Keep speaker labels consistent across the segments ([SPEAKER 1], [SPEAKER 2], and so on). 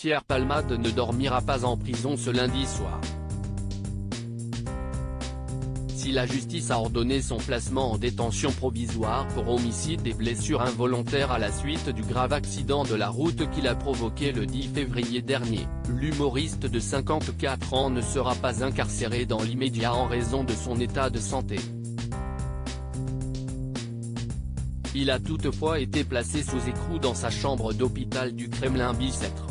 [SPEAKER 1] Pierre Palmade ne dormira pas en prison ce lundi soir. Si la justice a ordonné son placement en détention provisoire pour homicide et blessures involontaires à la suite du grave accident de la route qu'il a provoqué le 10 février dernier, l'humoriste de 54 ans ne sera pas incarcéré dans l'immédiat en raison de son état de santé. Il a toutefois été placé sous écrou dans sa chambre d'hôpital du Kremlin-Bicêtre.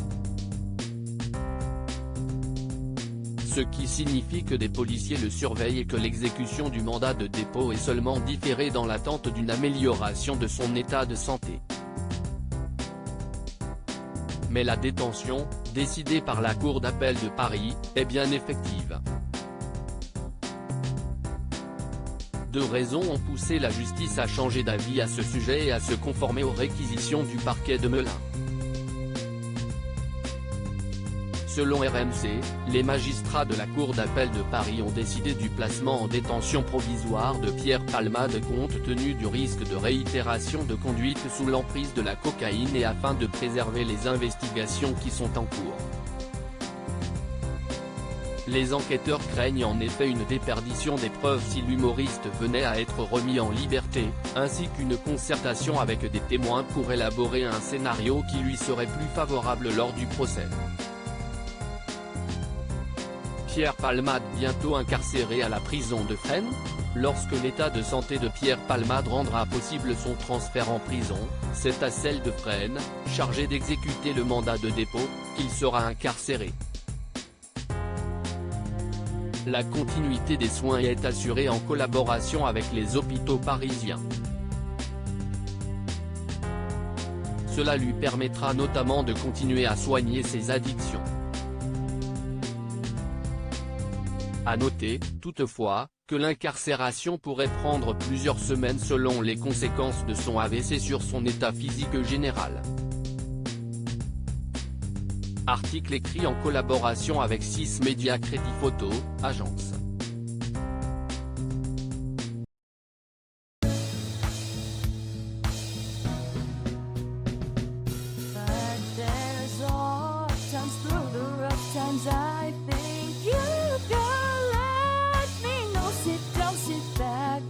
[SPEAKER 1] Ce qui signifie que des policiers le surveillent et que l'exécution du mandat de dépôt est seulement différée dans l'attente d'une amélioration de son état de santé. Mais la détention, décidée par la Cour d'appel de Paris, est bien effective. Deux raisons ont poussé la justice à changer d'avis à ce sujet et à se conformer aux réquisitions du parquet de Melun. Selon RMC, les magistrats de la Cour d'appel de Paris ont décidé du placement en détention provisoire de Pierre Palmade compte tenu du risque de réitération de conduite sous l'emprise de la cocaïne et afin de préserver les investigations qui sont en cours. Les enquêteurs craignent en effet une déperdition des preuves si l'humoriste venait à être remis en liberté, ainsi qu'une concertation avec des témoins pour élaborer un scénario qui lui serait plus favorable lors du procès. Pierre Palmade bientôt incarcéré à la prison de Fresnes? Lorsque l'état de santé de Pierre Palmade rendra possible son transfert en prison, c'est à celle de Fresnes, chargée d'exécuter le mandat de dépôt, qu'il sera incarcéré. La continuité des soins est assurée en collaboration avec les hôpitaux parisiens. Cela lui permettra notamment de continuer à soigner ses addictions. À noter, toutefois, que l'incarcération pourrait prendre plusieurs semaines selon les conséquences de son AVC sur son état physique général. Article écrit en collaboration avec 6 Médias Crédit Photo, agence.
[SPEAKER 2] I think you can let me know. Sit down, sit back.